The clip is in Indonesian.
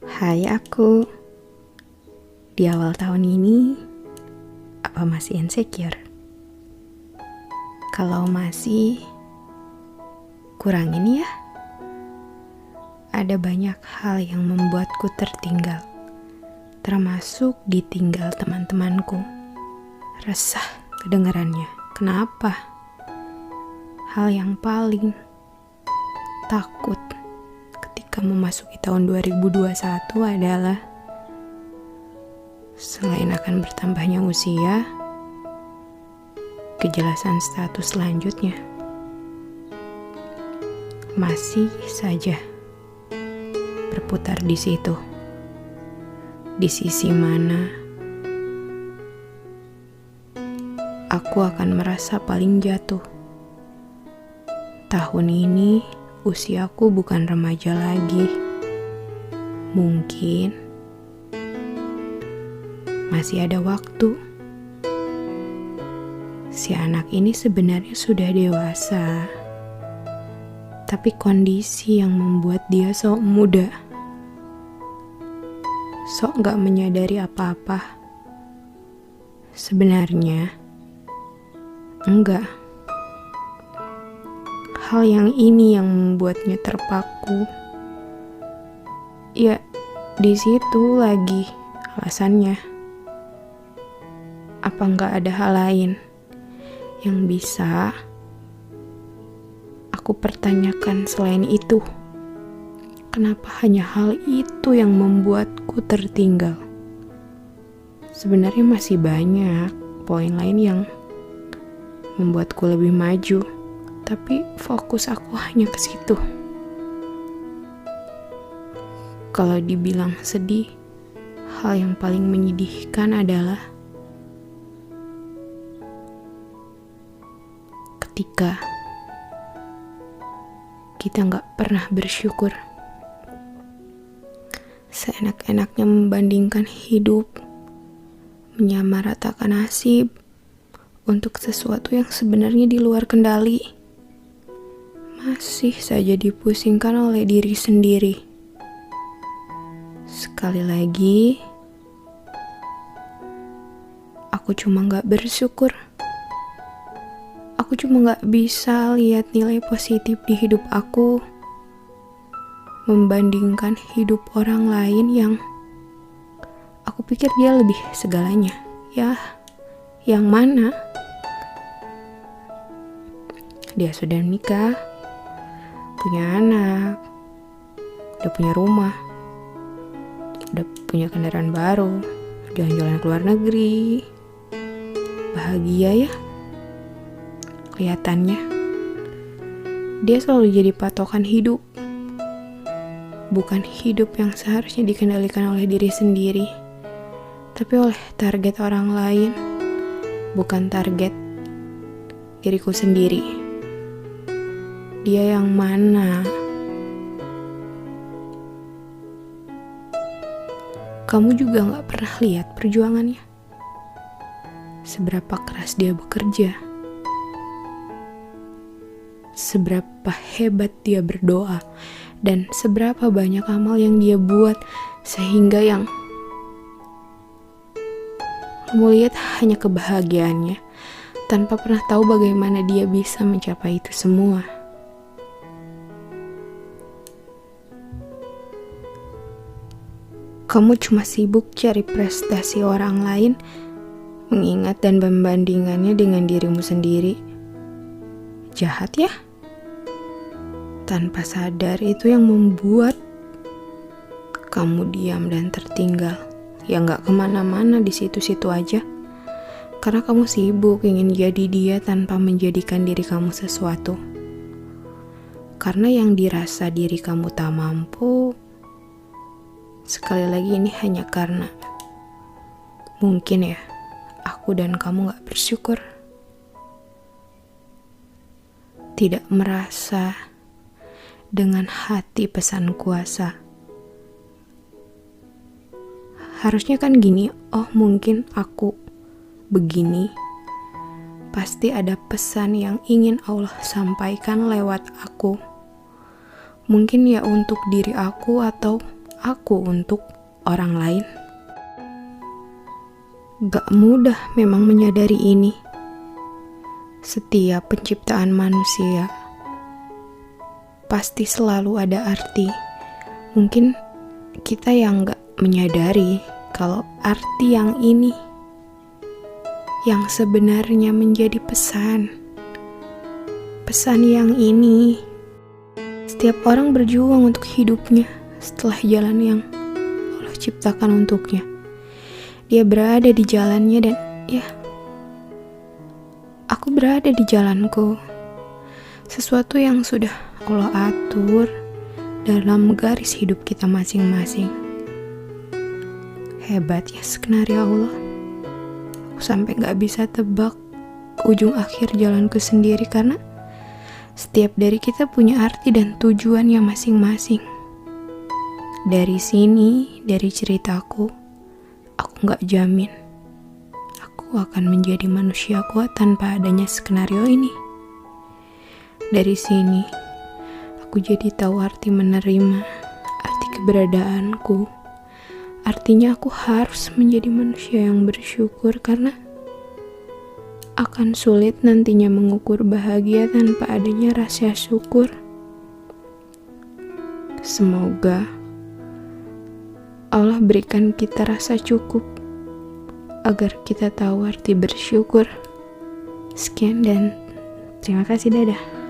Hai aku, di awal tahun ini, apa masih insecure? Kalau masih, kurangin ya. Ada banyak hal yang membuatku tertinggal, termasuk ditinggal teman-temanku. Resah kedengarannya, kenapa? Hal yang paling takut ketika memasuki tahun 2021 adalah selain akan bertambahnya usia, kejelasan status selanjutnya masih saja berputar di situ. Di sisi mana aku akan merasa paling jatuh. Tahun ini usiaku bukan remaja lagi. Mungkin masih ada waktu. Si anak ini sebenarnya sudah dewasa, tapi kondisi yang membuat dia sok muda, sok gak menyadari apa-apa. Sebenarnya enggak. Hal yang ini yang membuatnya terpaku. Ya, di situ lagi alasannya. Apa enggak ada hal lain yang bisa aku pertanyakan selain itu? Kenapa hanya hal itu yang membuatku tertinggal? Sebenarnya masih banyak poin lain yang membuatku lebih maju, tapi fokus aku hanya ke situ. Kalau dibilang sedih, hal yang paling menyedihkan adalah ketika kita gak pernah bersyukur. Seenak-enaknya membandingkan hidup, menyamaratakan nasib untuk sesuatu yang sebenarnya di luar kendali. Masih saja dipusingkan oleh diri sendiri. Sekali lagi, aku cuma gak bersyukur. Aku cuma gak bisa lihat nilai positif di hidup aku, membandingkan hidup orang lain yang aku pikir dia lebih segalanya. Ya, yang mana? Dia sudah menikah, punya anak, udah punya rumah, udah punya kendaraan baru, jalan-jalan ke luar negeri. Bahagia ya kelihatannya. Dia selalu jadi patokan hidup, bukan hidup yang seharusnya dikendalikan oleh diri sendiri, tapi oleh target orang lain, bukan target diriku sendiri. Dia yang mana? Kamu juga gak pernah lihat perjuangannya? Seberapa keras dia bekerja, seberapa hebat dia berdoa, dan seberapa banyak amal yang dia buat, sehingga yang kamu lihat hanya kebahagiaannya, tanpa pernah tahu bagaimana dia bisa mencapai itu semua. Kamu cuma sibuk cari prestasi orang lain, mengingat dan membandingannya dengan dirimu sendiri. Jahat ya? Tanpa sadar itu yang membuat kamu diam dan tertinggal. Ya gak kemana-mana, di situ-situ aja. Karena kamu sibuk ingin jadi dia tanpa menjadikan diri kamu sesuatu. Karena yang dirasa diri kamu tak mampu, sekali lagi ini hanya karena mungkin ya aku dan kamu gak bersyukur. Tidak merasa dengan hati pesan kuasa. Harusnya kan gini, oh mungkin aku begini. Pasti ada pesan yang ingin Allah sampaikan lewat aku. Mungkin ya untuk diri aku atau aku untuk orang lain. Gak mudah memang menyadari ini. Setiap penciptaan manusia pasti selalu ada arti. Mungkin kita yang gak menyadari kalau arti yang ini yang sebenarnya menjadi pesan. Pesan yang ini setiap orang berjuang untuk hidupnya setelah jalan yang Allah ciptakan untuknya. Dia berada di jalannya dan ya, aku berada di jalanku. Sesuatu yang sudah Allah atur dalam garis hidup kita masing-masing. Hebat ya skenario Allah. Aku sampai gak bisa tebak ujung akhir jalanku sendiri karena setiap dari kita punya arti dan tujuannya masing-masing. Dari sini, dari ceritaku, aku gak jamin aku akan menjadi manusia kuat tanpa adanya skenario ini. Dari sini, aku jadi tahu arti menerima, arti keberadaanku. Artinya aku harus menjadi manusia yang bersyukur karena akan sulit nantinya mengukur bahagia tanpa adanya rasa syukur. Semoga Allah berikan kita rasa cukup agar kita tahu arti bersyukur. Sekian dan terima kasih, dadah.